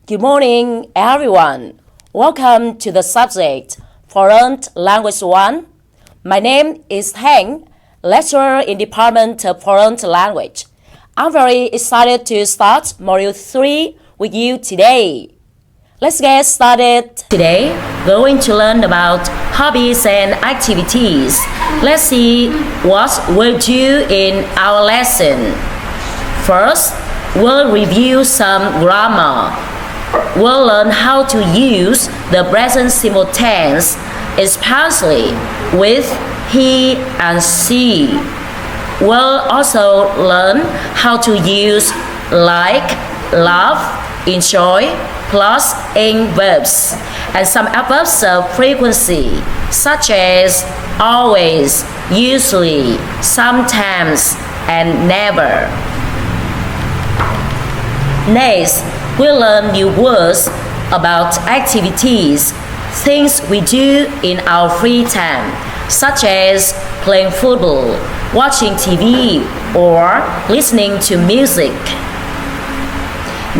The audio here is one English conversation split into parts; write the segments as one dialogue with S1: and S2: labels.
S1: Good morning, everyone. Welcome to the subject Foreign Language 1. My name is Heng, lecturer in Department of Foreign Language. I'm very excited to start Module 3 with you today. Let's get started. Today, we're going to learn about hobbies and activities. Let's see what we'll do in our lesson. First, we'll review some grammar. We'll learn how to use the present simple tense, especially with he and she. We'll also learn how to use like, love, enjoy, plus in verbs, and some verbs of frequency, such as always, usually, sometimes, and never. Next, we'll learn new words about activities, things we do in our free time, such as playing football, watching TV, or listening to music.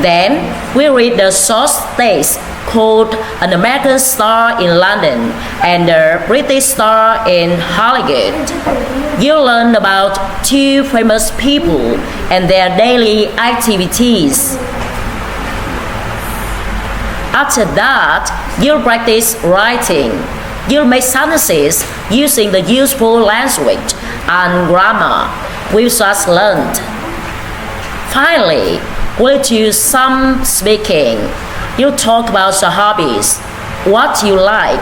S1: Then, we read the short text called An American Star in London and The British Star in Hollywood. You'll learn about two famous people and their daily activities. After that, you'll practice writing. You'll make sentences using the useful language and grammar we just learned. Finally, we'll do some speaking. You'll talk about your hobbies, what you like,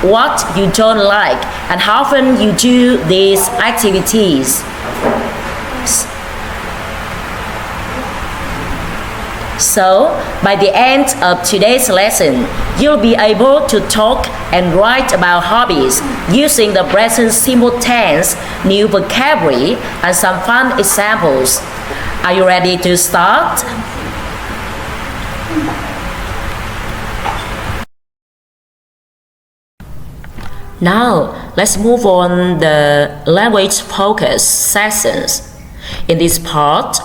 S1: what you don't like, and how often you do these activities. So, by the end of today's lesson, you'll be able to talk and write about hobbies using the present simple tense, new vocabulary, and some fun examples. Are you ready to start? Now, let's move on the language focus sessions. In this part,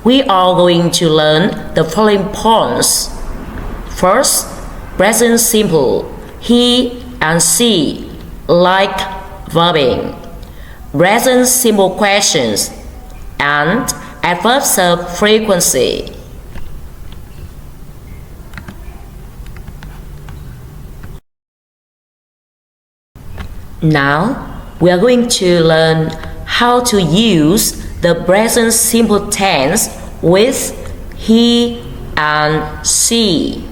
S1: we are going to learn the following points. First, present simple, he and she, like verbing. Present simple questions and adverbs of frequency. Now, we are going to learn how to use the present simple tense with he and she.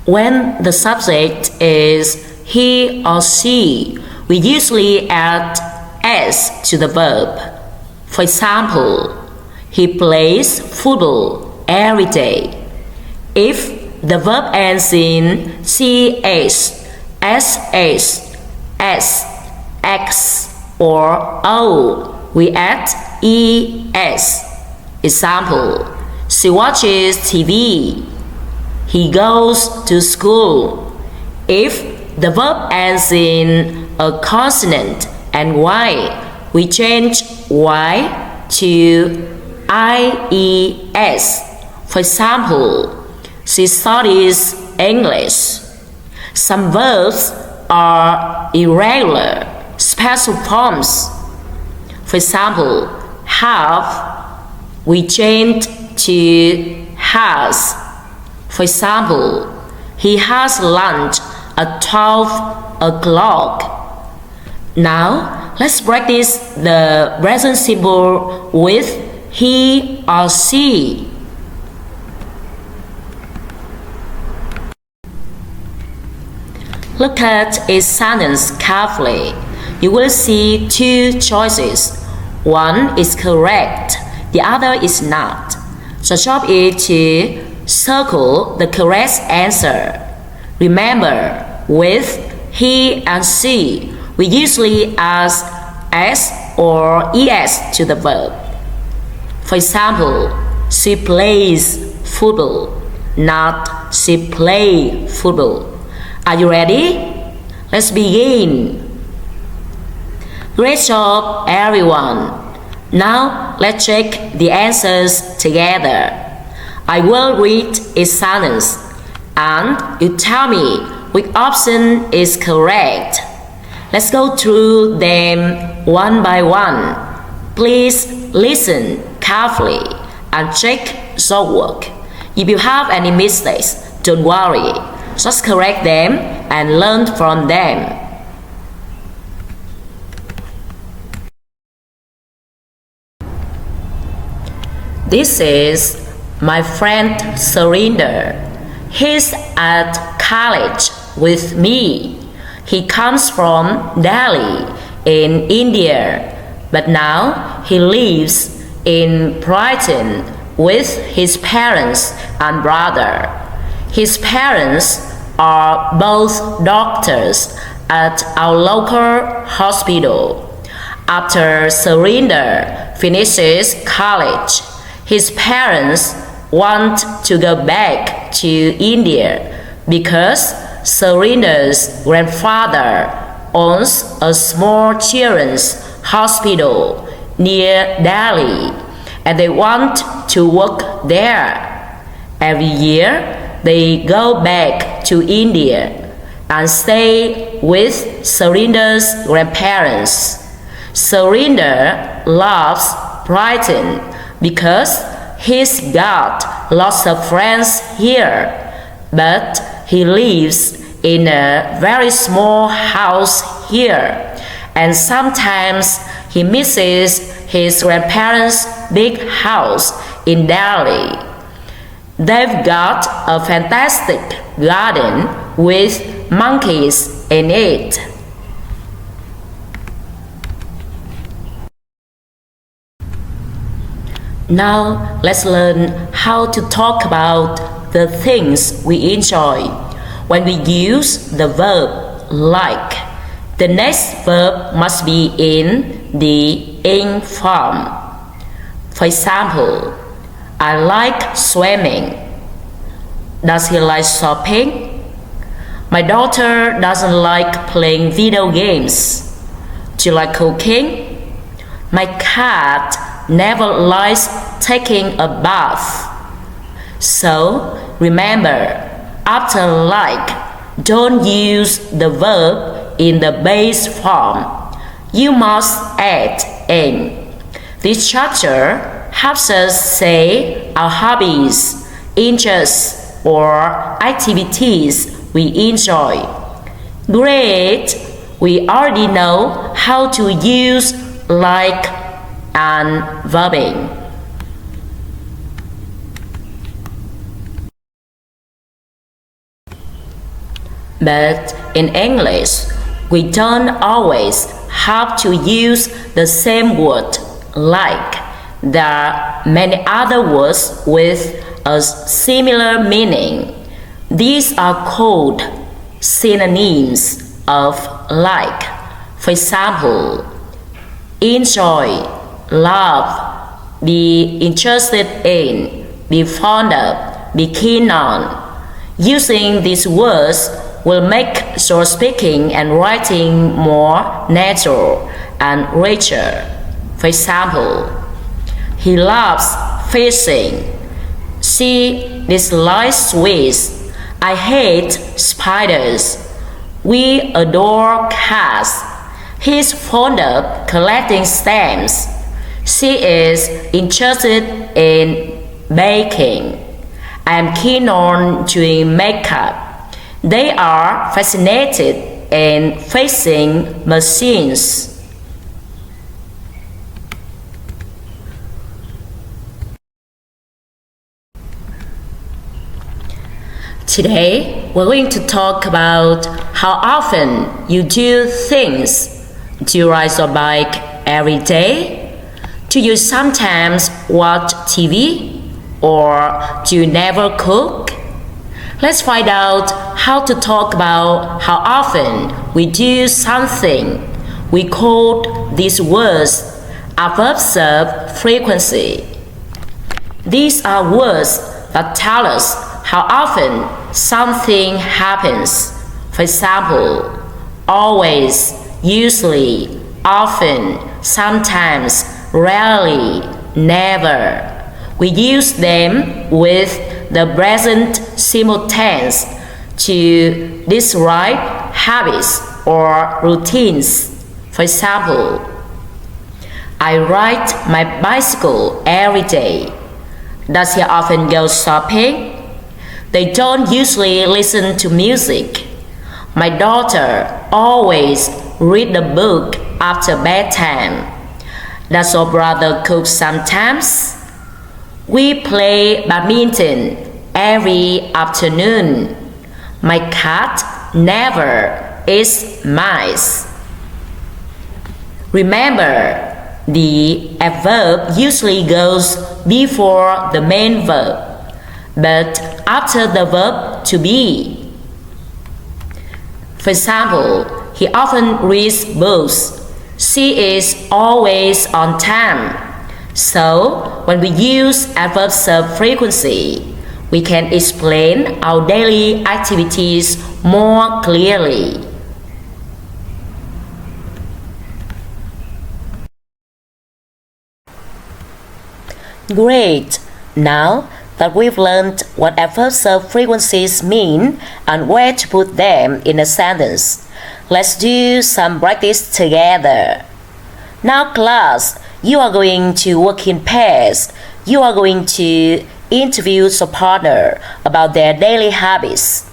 S1: When the subject is he or she, we usually add s to the verb. For example, he plays football every day. If the verb ends in ch, sh, s, x, or o, we add es. Example, she watches TV. He goes to school. If the verb ends in a consonant and y, we change y to ies. For example, she studies English. Some verbs are irregular, special forms. For example, have, we change to has. For example, he has lunch at 12 o'clock. Now, let's practice the present simple with he or she. Look at a sentence carefully. You will see two choices. One is correct, the other is not. The job is to circle the correct answer. Remember, with he and she, we usually add s or es to the verb. For example, she plays football, not she play football. Are you ready? Let's begin. Great job, everyone. Now, let's check the answers together. I will read each sentence and you tell me which option is correct. Let's go through them one by one. Please listen carefully and check your work. If you have any mistakes, don't worry. Just correct them and learn from them. This is my friend Surinder. He's at college with me. He comes from Delhi in India, but now he lives in Brighton with his parents and brother. His parents are both doctors at our local hospital. After Surinder finishes college, his parents want to go back to India because Surinder's grandfather owns a small children's hospital near Delhi and they want to work there. Every year they go back to India and stay with Surinder's grandparents. Surinder loves Brighton because he's got lots of friends here, but he lives in a very small house here, and sometimes he misses his grandparents' big house in Delhi. They've got a fantastic garden with monkeys in it. Now let's learn how to talk about the things we enjoy. When we use the verb like, the next verb must be in the ing form. For example, I like swimming. Does he like shopping? My daughter doesn't like playing video games. Do you like cooking? My cat never likes taking a bath. So remember, after like, don't use the verb in the base form. You must add in. This structure helps us say our hobbies, interests, or activities we enjoy. Great! We already know how to use like and verbing. But in English, we don't always have to use the same word like. There are many other words with a similar meaning. These are called synonyms of like. For example, enjoy, love, be interested in, be fond of, be keen on. Using these words will make your speaking and writing more natural and richer. For example, he loves fishing. She dislikes sweets. I hate spiders. We adore cats. He's fond of collecting stamps. She is interested in baking. I am keen on doing makeup. They are fascinated in fixing machines. Today, we're going to talk about how often you do things. Do you ride your bike every day? Do you sometimes watch TV? Or do you never cook? Let's find out how to talk about how often we do something. We call these words verbs of frequency. These are words that tell us how often something happens. For example, always, usually, often, sometimes, rarely, never. We use them with the present simple tense to describe habits or routines. For example, I ride my bicycle every day. Does he often go shopping? They don't usually listen to music. My daughter always read a book after bedtime. Does your brother cook sometimes? We play badminton every afternoon. My cat never eats mice. Remember, the adverb usually goes before the main verb, but after the verb to be. For example, he often reads books. She is always on time. So, when we use adverb frequency, we can explain our daily activities more clearly. Great! Now that we've learned what adverb frequencies mean and where to put them in a sentence, let's do some practice together. Now class, you are going to work in pairs. You are going to interview your partner about their daily habits.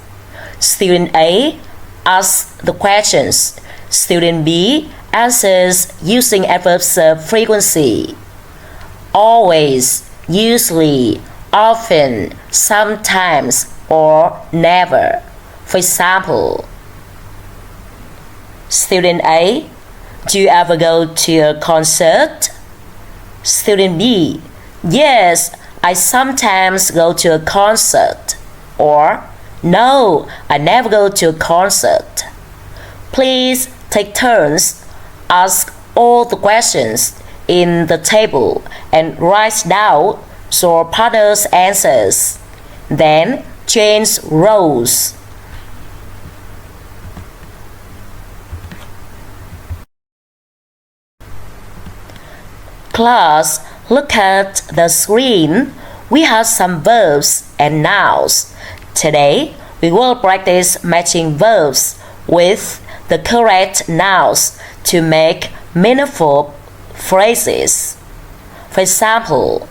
S1: Student A asks the questions. Student B answers using adverb frequency. Always, usually, often, sometimes, or never. For example, Student A, do you ever go to a concert? Student B, yes, I sometimes go to a concert. Or, no, I never go to a concert. Please take turns, ask all the questions in the table and write down your partner's answers. Then change roles. Class, look at the screen. We have some verbs and nouns. Today, we will practice matching verbs with the correct nouns to make meaningful phrases. For example,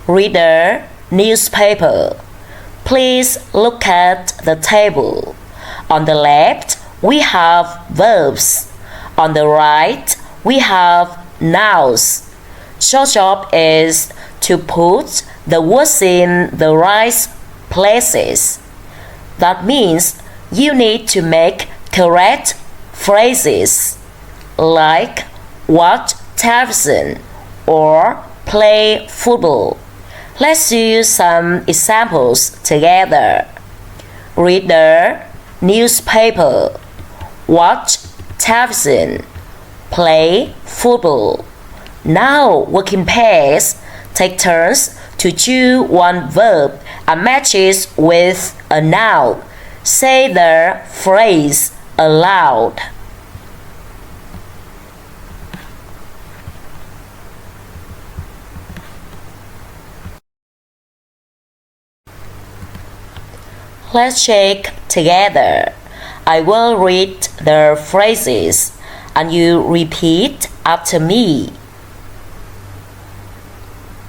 S1: reader, newspaper. Please look at the table. On the left, we have verbs. On the right, we have nouns. Your job is to put the words in the right places. That means you need to make correct phrases like watch television or play football. Let's use some examples together. Reader, newspaper, watch television, play football. Now work in pairs. Take turns to choose one verb and match it with a noun. Say the phrase aloud. Let's check together. I will read the phrases and you repeat after me.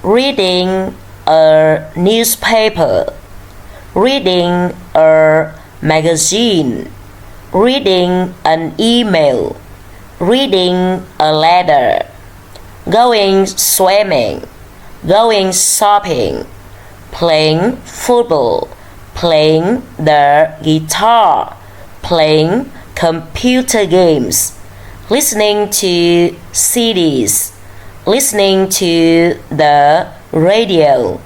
S1: Reading a newspaper, reading a magazine, reading an email, reading a letter, going swimming, going shopping, playing football, playing the guitar, playing computer games, listening to CDs, listening to the radio,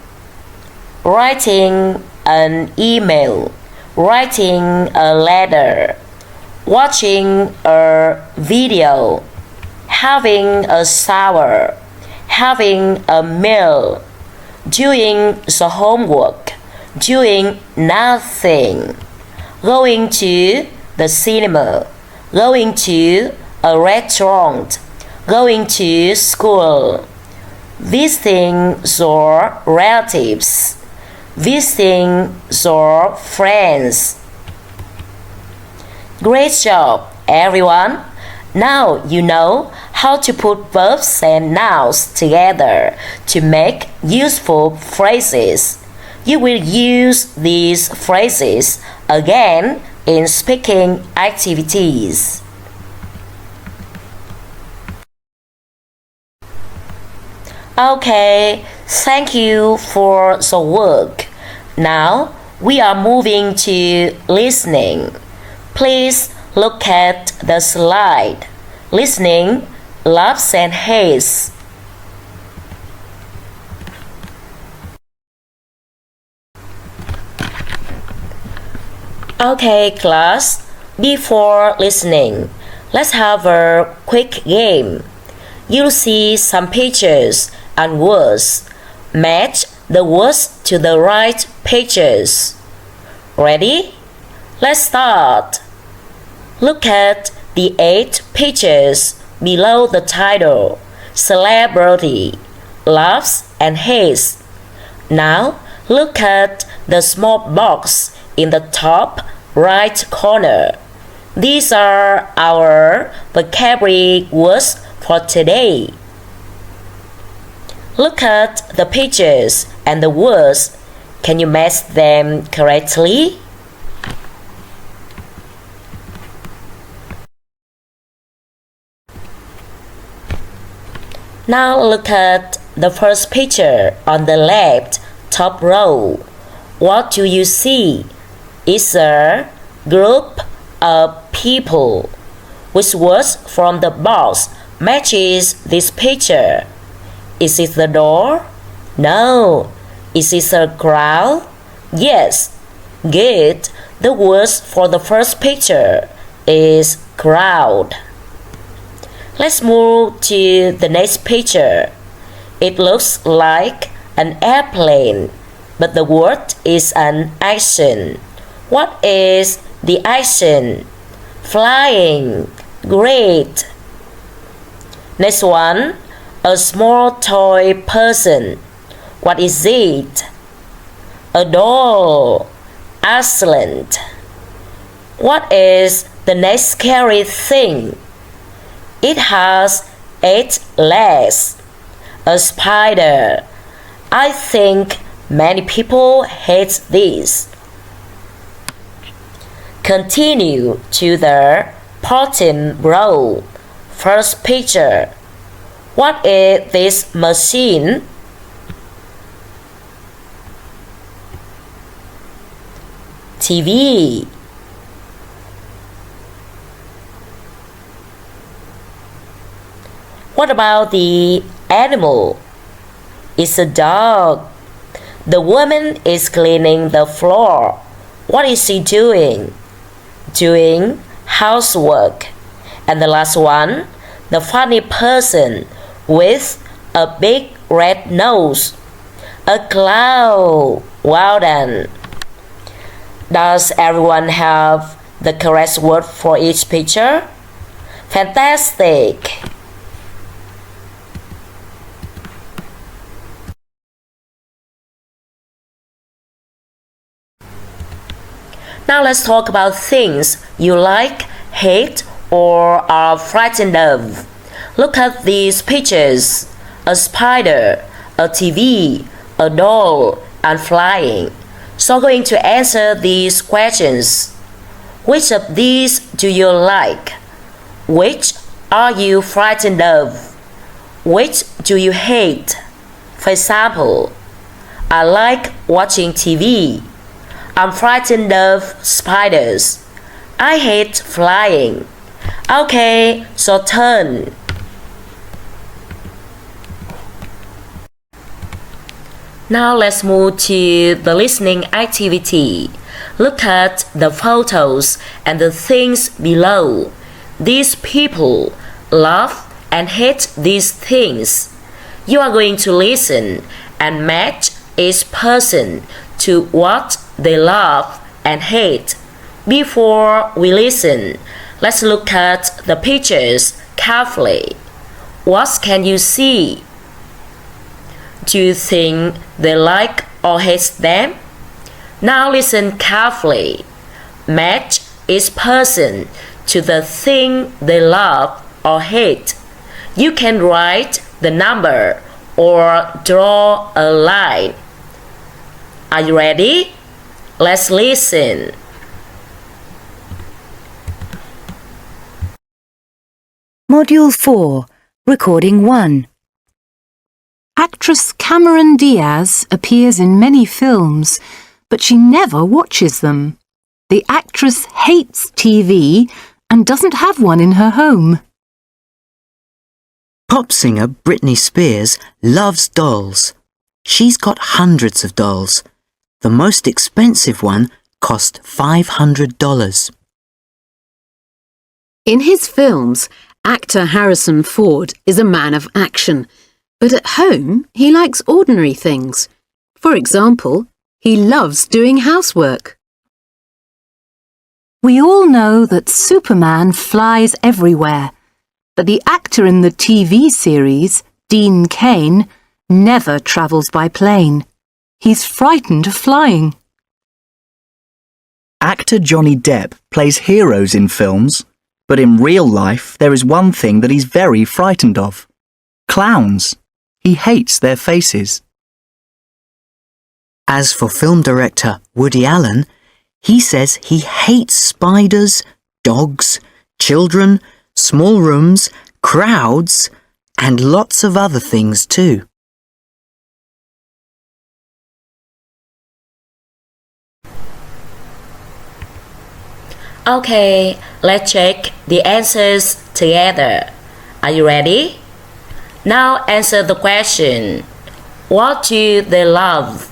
S1: writing an email, writing a letter, watching a video, having a shower, having a meal, doing the homework, doing nothing, going to the cinema, going to a restaurant, going to school, visiting your relatives, visiting your friends. Great job, everyone! Now you know how to put verbs and nouns together to make useful phrases. You will use these phrases again in speaking activities. Okay, thank you for the work. Now we are moving to listening. Please look at the slide. Listening, loves and hates. Okay, class, before listening, let's have a quick game. You'll see some pictures and words. Match the words to the right pictures. Ready? Let's start. Look at the 8 pictures below the title, Celebrity, Loves and Hates. Now look at the small box in the top right corner. These are our vocabulary words for today. Look at the pictures and the words. Can you match them correctly? Now look at the first picture on the left top row. What do you see? It's a group of people. Which words from the box matches this picture? Is it the door? No. Is it a crowd? Yes. Good. The words for the first picture is crowd. Let's move to the next picture. It looks like an airplane, but the word is an action. What is the action? Flying. Great. Next one, a small toy person. What is it? A doll. Excellent. What is the next scary thing? It has 8 legs. A spider. I think many people hate this. Continue to the bottom row. First picture. What is this machine? TV. What about the animal? It's a dog. The woman is cleaning the floor. What is she doing? Doing housework. And the last one, the funny person with a big red nose. A clown. Well done. Does everyone have the correct word for each picture? Fantastic! Now let's talk about things you like, hate, or are frightened of. Look at these pictures. A spider, a TV, a doll, and flying. So I'm going to answer these questions. Which of these do you like? Which are you frightened of? Which do you hate? For example, I like watching TV. I'm frightened of spiders. I hate flying. Okay, so turn. Now let's move to the listening activity. Look at the photos and the things below. These people love and hate these things. You are going to listen and match each person to what they love and hate. Before we listen, let's look at the pictures carefully. What can you see? Do you think they like or hate them? Now listen carefully. Match each person to the thing they love or hate. You can write the number or draw a line. Are you ready? Let's listen.
S2: Module 4, Recording 1. Actress Cameron Diaz appears in many films, but she never watches them. The actress hates TV and doesn't have one in her home.
S3: Pop singer Britney Spears loves dolls. She's got hundreds of dolls. The most expensive one cost $500.
S2: In his films, actor Harrison Ford is a man of action, but at home he likes ordinary things. For example, he loves doing housework. We all know that Superman flies everywhere, but the actor in the TV series, Dean Cain, never travels by plane. He's frightened of flying.
S4: Actor Johnny Depp plays heroes in films, but in real life there is one thing that he's very frightened of. Clowns. He hates their faces.
S3: As for film director Woody Allen, he says he hates spiders, dogs, children, small rooms, crowds, and lots of other things too.
S1: Okay, let's check the answers together. Are you ready? Now answer the question. What do they love?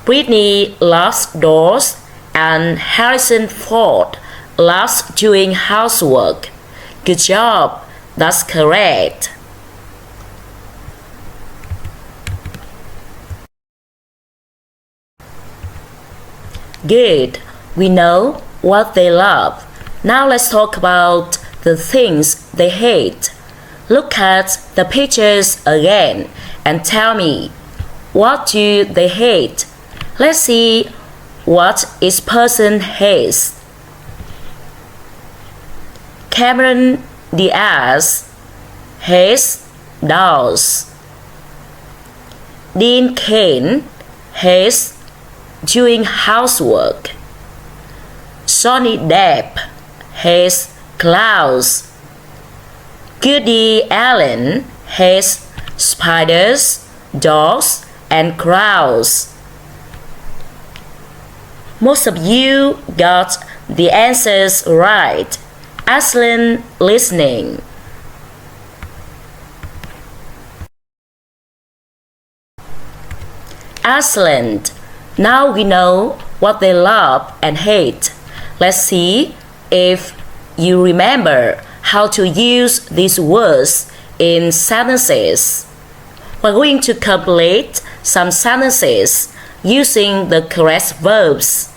S1: Britney loves dolls and Harrison Ford loves doing housework. Good job, that's correct. Good, we know what they love. Now let's talk about the things they hate. Look at the pictures again and tell me, what do they hate? Let's see what each person hates. Cameron Diaz hates dolls. Dean Cain hates doing housework. Johnny Depp hates clowns. Woody Allen hates spiders, dogs, and crowds. Most of you got the answers right. Excellent listening. Excellent. Now we know what they love and hate. Let's see if you remember how to use these words in sentences. We're going to complete some sentences using the correct verbs.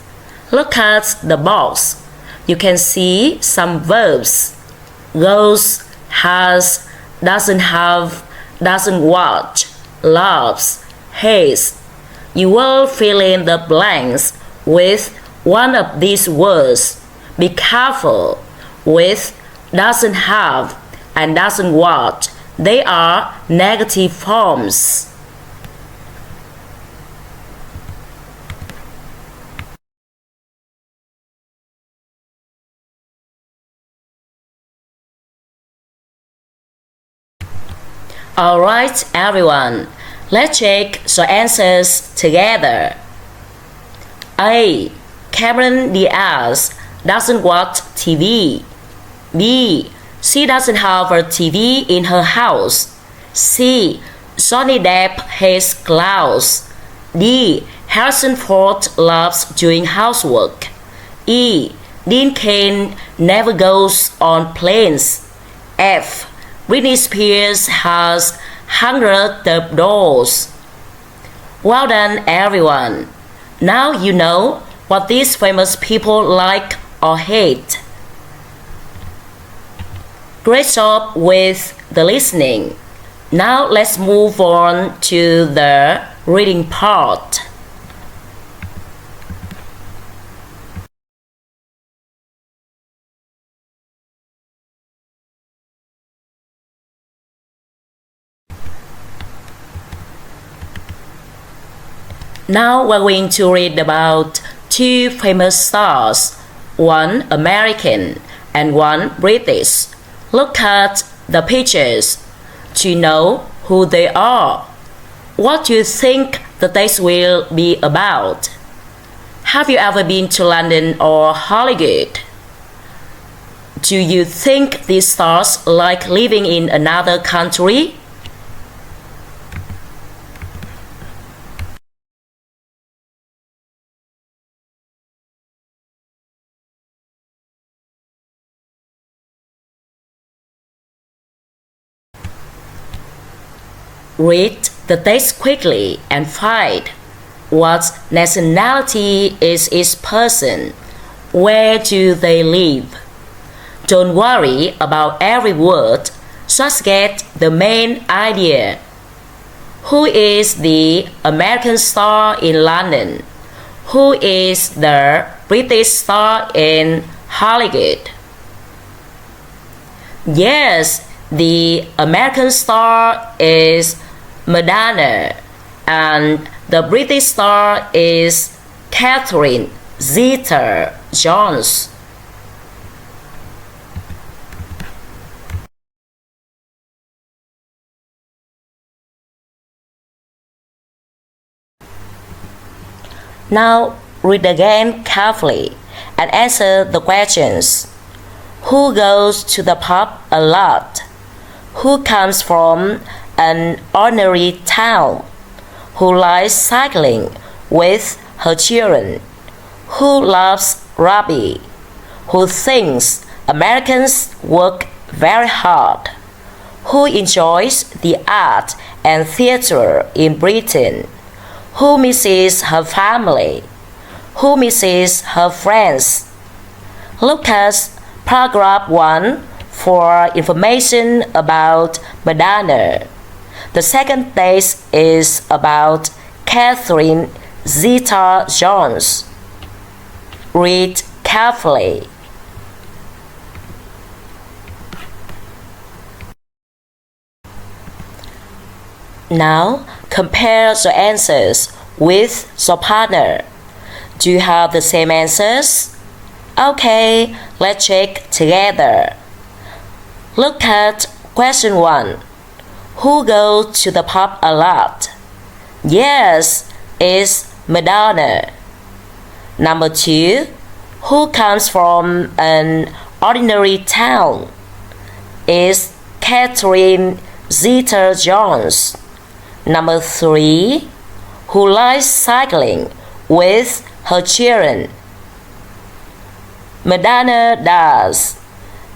S1: Look at the box. You can see some verbs. Goes, has, doesn't have, doesn't watch, loves, hates. You will fill in the blanks with one of these words. Be careful with doesn't have and doesn't watch. They are negative forms. Alright everyone, let's check the answers together. A. Cameron Diaz doesn't watch TV. B. She doesn't have a TV in her house. C. Johnny Depp hates clowns. D. Harrison Ford loves doing housework. E. Dean Cain never goes on planes. F. Britney Spears has hundreds of dolls. Well done everyone. Now you know what these famous people like or hate. Great job with the listening. Now let's move on to the reading part. Now we're going to read about two famous stars, one American and one British. Look at the pictures to know who they are. What do you think the text will be about? Have you ever been to London or Hollywood? Do you think these stars like living in another country? Read the text quickly and find what nationality is each person. Where do they live? Don't worry about every word, just get the main idea. Who is the American star in London? Who is the British star in Hollywood? Yes, the American star is Madonna and the British star is Catherine Zeta-Jones. Now read again carefully and answer the questions. Who goes to the pub a lot? Who comes from an ordinary town? Who likes cycling with her children? Who loves rugby? Who thinks Americans work very hard? Who enjoys the art and theater in Britain? Who misses her family? Who misses her friends? Look at paragraph 1 for information about Madonna. The second text is about Catherine Zeta-Jones. Read carefully. Now compare the answers with your partner. Do you have the same answers? Okay, let's check together. Look at question 1. Who goes to the pub a lot? Yes, it's Madonna. Number 2. Who comes from an ordinary town? It's Catherine Zeta-Jones. Number 3. Who likes cycling with her children? Madonna does.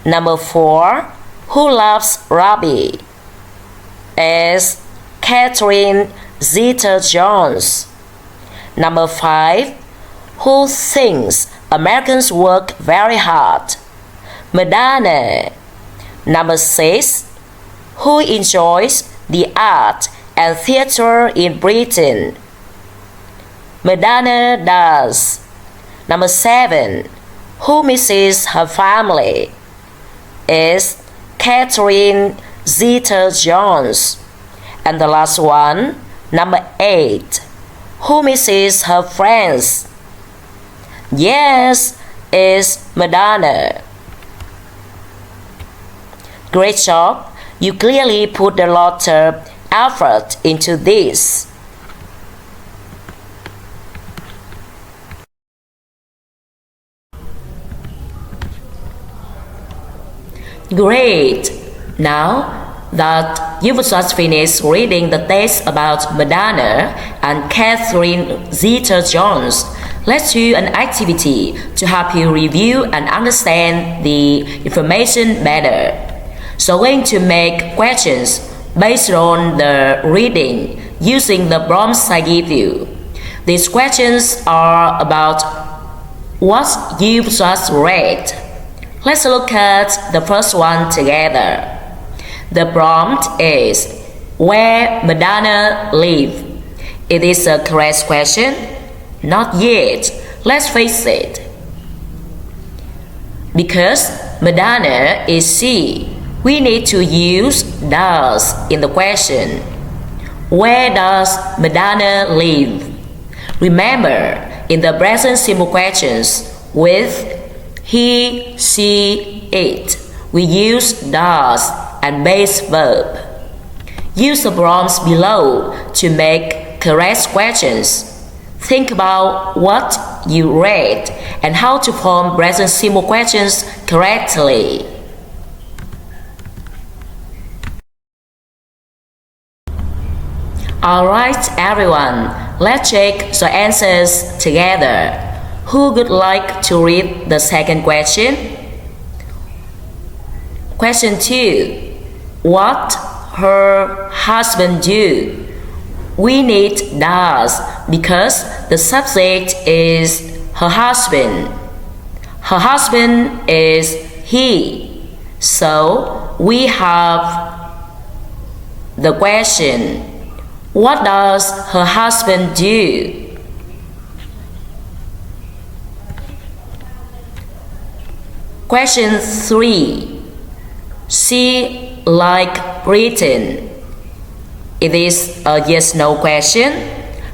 S1: Number 4. Who loves rugby? Is Catherine Zeta-Jones. Number 5. Who thinks Americans work very hard? Madonna. Number 6. Who enjoys the art and theater in Britain? Madonna does. Number 7. Who misses her family? Is Catherine Zeta-Jones. And the last one, number 8. Who misses her friends? Yes, it's Madonna. Great job. You clearly put a lot of effort into this. Great! Now that you've just finished reading the text about Madonna and Catherine Zeta-Jones, let's do an activity to help you review and understand the information better. So we're going to make questions based on the reading using the prompts I give you. These questions are about what you've just read. Let's look at the first one together. The prompt is, Where Madonna live? It is a correct question. Not yet. Let's face it. Because Madonna is she, we need to use does in the question. Where does Madonna live? Remember, in the present simple questions with he, she, it, we use does and base verb. Use the prompts below to make correct questions. Think about what you read and how to form present simple questions correctly. Alright everyone, let's check the answers together. Who would like to read the second question? Question 2. What her husband do? We need does because the subject is her husband. Her husband is he. So we have the question. What does her husband do? Question 3. She like Britain. It is a yes/no question.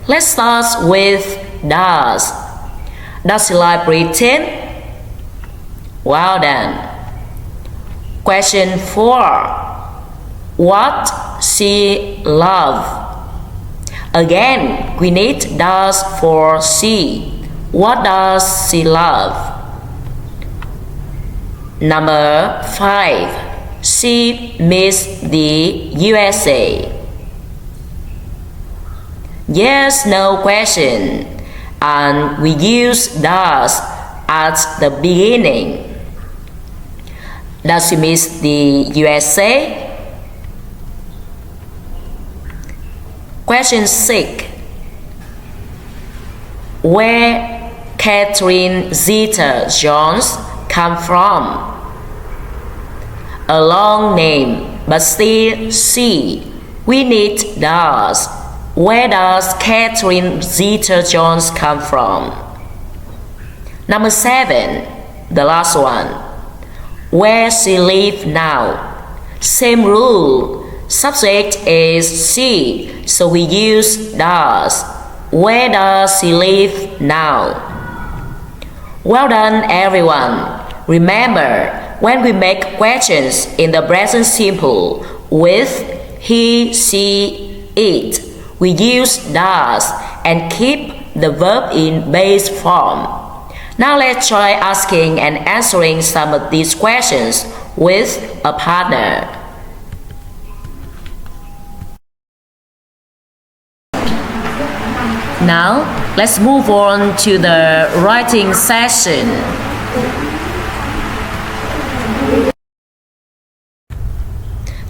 S1: Let's start with does. Does she like Britain? Well done. Question 4. What she love? Again, we need does for she. What does she love? Number 5. She miss the USA. Yes/no question, and we use does at the beginning. Does she miss the USA? Question 6. Where Catherine Zeta-Jones come from? A long name, but still she. We need does. Where does Catherine Zeta-Jones come from? Number 7, the last one. Where she live now? Same rule. Subject is she, so we use does. Where does she live now? Well done, everyone. Remember, when we make questions in the present simple with he, she, it, we use does and keep the verb in base form. Now let's try asking and answering some of these questions with a partner. Now let's move on to the writing session.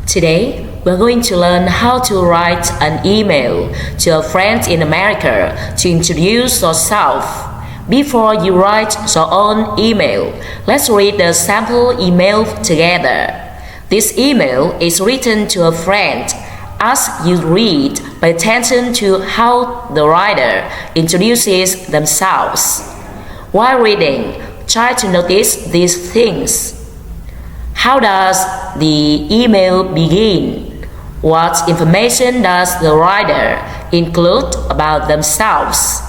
S1: Today, we're going to learn how to write an email to a friend in America to introduce yourself. Before you write your own email, let's read the sample email together. This email is written to a friend. As you read, pay attention to how the writer introduces themselves. While reading, try to notice these things. How does the email begin? What information does the writer include about themselves?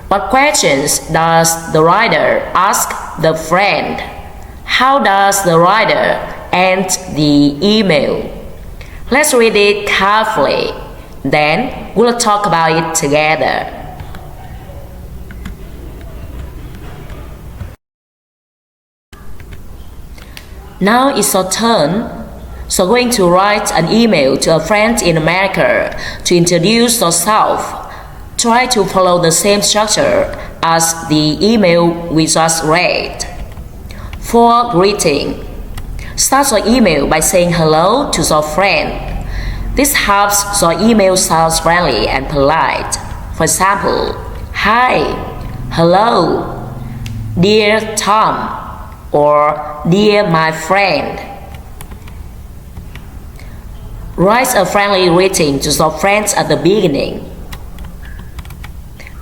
S1: What questions does the writer ask the friend? How does the writer end the email? Let's read it carefully. Then we'll talk about it together. Now it's your turn. So going to write an email to a friend in America to introduce yourself. Try to follow the same structure as the email we just read. For greeting, start your email by saying hello to your friend. This helps your email sound friendly and polite. For example, hi, hello, dear Tom, or dear my friend. Write a friendly greeting to your friends at the beginning.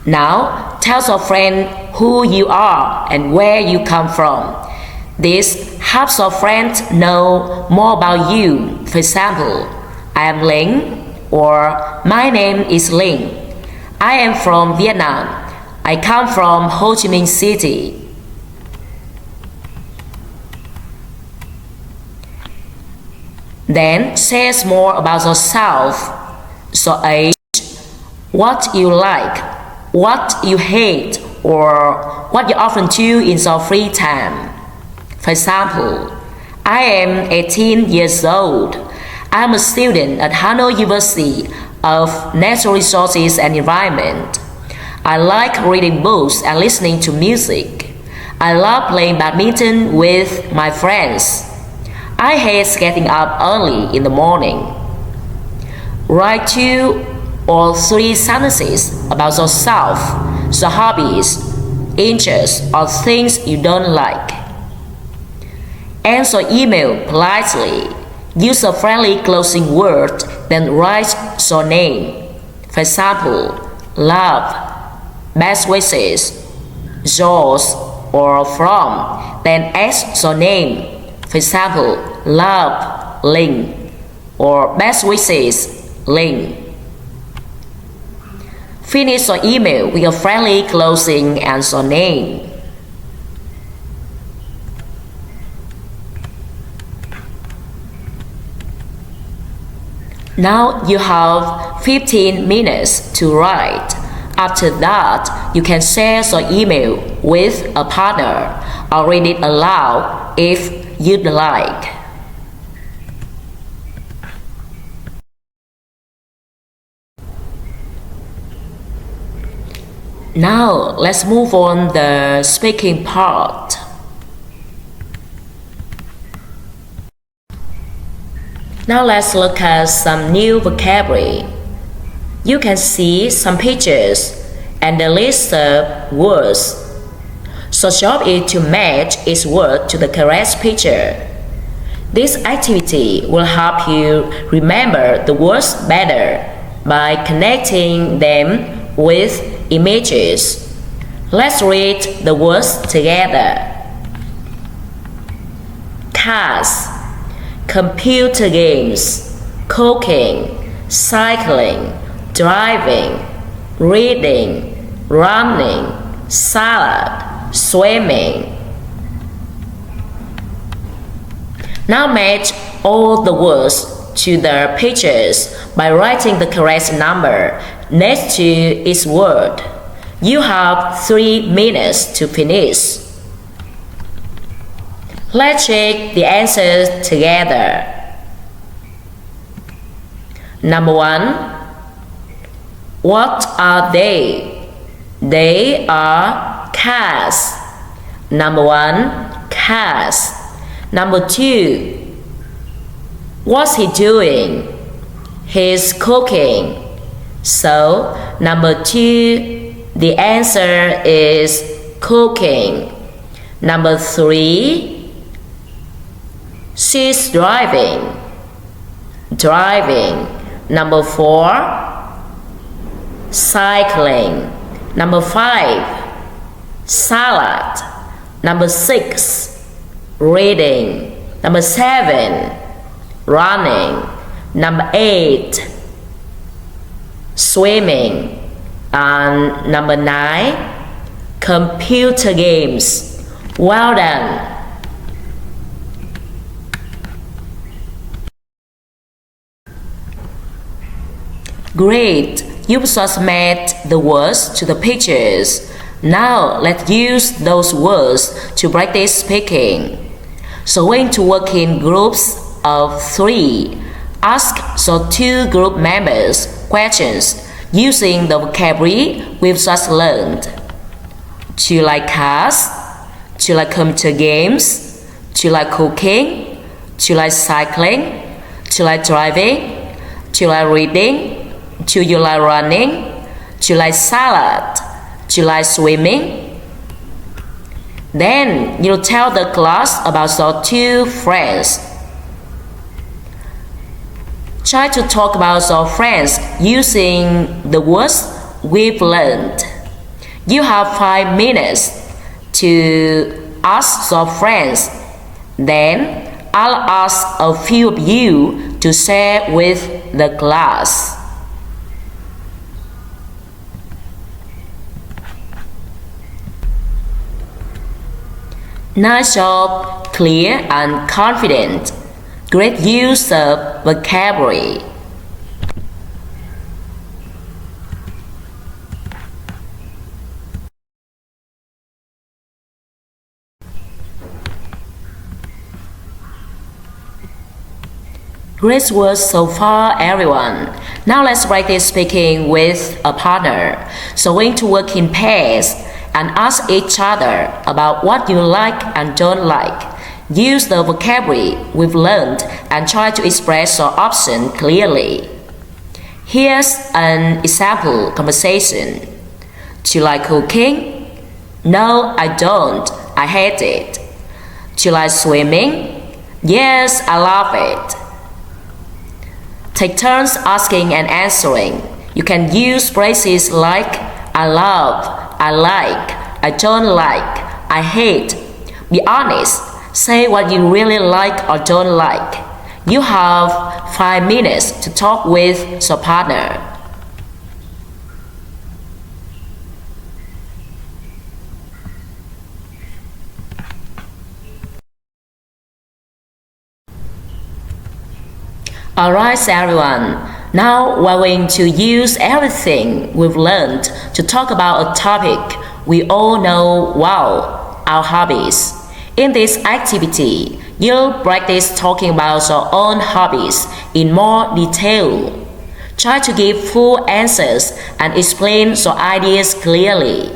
S1: Now, tell your friend who you are and where you come from. This helps your friend know more about you. For example, I am Linh, or my name is Linh. I am from Vietnam. I come from Ho Chi Minh City. Then say more about yourself, your age, what you like, what you hate, or what you often do in your free time. For example, I am 18 years old. I am a student at Hanoi University of Natural Resources and Environment. I like reading books and listening to music. I love playing badminton with my friends. I hate getting up early in the morning. Write 2 or 3 sentences about yourself, your hobbies, interests, or things you don't like. Answer email politely. Use a friendly closing word, then write your name. For example, love, best wishes, yours, or from. Then ask your name. For example, love, Linh, or best wishes, Linh. Finish your email with a friendly closing and your name. Now you have 15 minutes to write. After that, you can share your email with a partner or read it aloud if you'd like. Now let's move on the speaking part. Now let's look at some new vocabulary. You can see some pictures and a list of words. So job is to match each word to the correct picture. This activity will help you remember the words better by connecting them with images. Let's read the words together. Cars, computer games, cooking, cycling, driving, reading, running, salad, swimming. Now match all the words to the pictures by writing the correct number next to each word. You have 3 minutes to finish. Let's check the answers together. Number 1. What are they? They are cars. Number 1. Cars. Number 2. What's he doing? He's cooking. So, number 2, the answer is cooking. Number 3, she's driving. Driving. Number 4, cycling. Number 5, salad. Number 6, reading. Number 7, running. Number 8, swimming. And number 9, computer games. Well done. Great, you've just matched the words to the pictures. Now let's use those words to practice speaking. So going to work in groups of 3. Ask your 2 group members questions using the vocabulary we've just learned. Do you like cars? Do you like computer games? Do you like cooking? Do you like cycling? Do you like driving? Do you like reading? Do you like running? Do you like salad? Do you like swimming? Then you'll tell the class about your 2 friends. Try to talk about your friends using the words we've learned. You have 5 minutes to ask your friends. Then I'll ask a few of you to share with the class. Nice job, clear and confident. Great use of vocabulary. Great words so far, everyone. Now let's practice speaking with a partner. So we're going to work in pairs and ask each other about what you like and don't like. Use the vocabulary we've learned and try to express your option clearly. Here's an example conversation. Do you like cooking? No, I don't. I hate it. Do you like swimming? Yes, I love it. Take turns asking and answering. You can use phrases like I love, I like, I don't like, I hate. Be honest. Say what you really like or don't like. You have 5 minutes to talk with your partner. Alright everyone, now we're going to use everything we've learned to talk about a topic we all know well, our hobbies. In this activity, you'll practice talking about your own hobbies in more detail. Try to give full answers and explain your ideas clearly.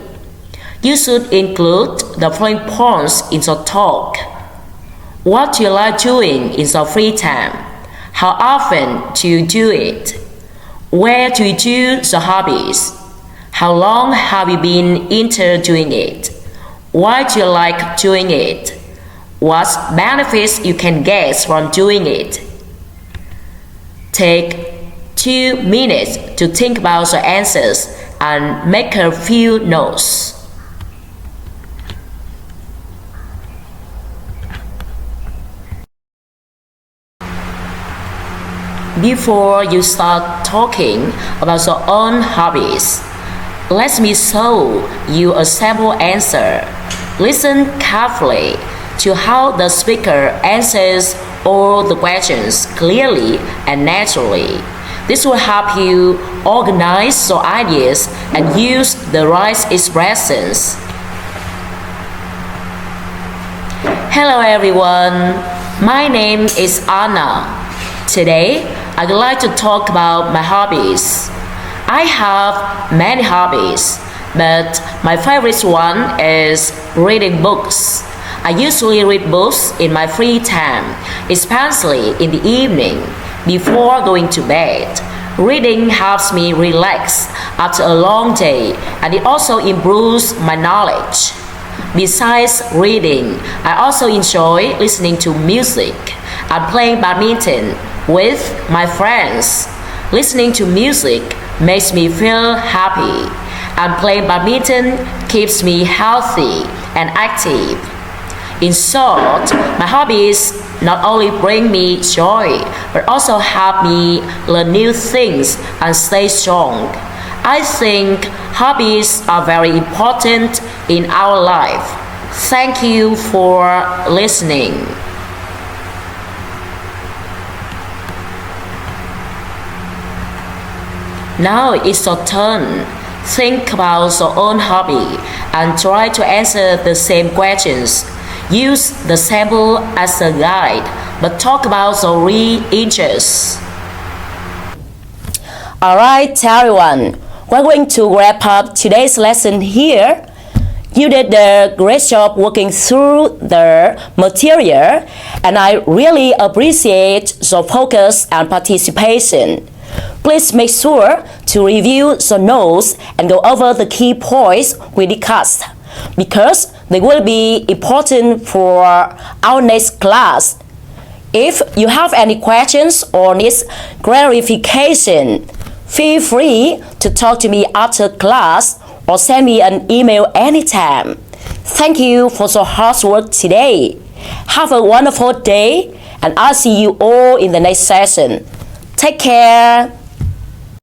S1: You should include the following points in your talk. What do you like doing in your free time? How often do you do it? Where do you do your hobbies? How long have you been into doing it? Why do you like doing it? What benefits you can get from doing it? Take 2 minutes to think about your answers and make a few notes. Before you start talking about your own hobbies, let me show you a sample answer. Listen carefully to how the speaker answers all the questions clearly and naturally. This will help you organize your ideas and use the right expressions. Hello everyone, my name is Anna. Today, I'd like to talk about my hobbies. I have many hobbies, but my favorite one is reading books. I usually read books in my free time, especially in the evening, before going to bed. Reading helps me relax after a long day, and it also improves my knowledge. Besides reading, I also enjoy listening to music and playing badminton with my friends. Listening to music makes me feel happy, and playing badminton keeps me healthy and active. In short, my hobbies not only bring me joy, but also help me learn new things and stay strong. I think hobbies are very important in our life. Thank you for listening. Now it's your turn. Think about your own hobby and try to answer the same questions. Use the sample as a guide, but talk about your real interests.
S5: Alright everyone, we're going to wrap up today's lesson here. You did a great job working through the material, and I really appreciate your focus and participation. Please make sure to review the notes and go over the key points we discussed, because they will be important for our next class. If you have any questions or needs clarification, feel free to talk to me after class or send me an email anytime. Thank you for your hard work today. Have a wonderful day, and I'll see you all in the next session. Take care.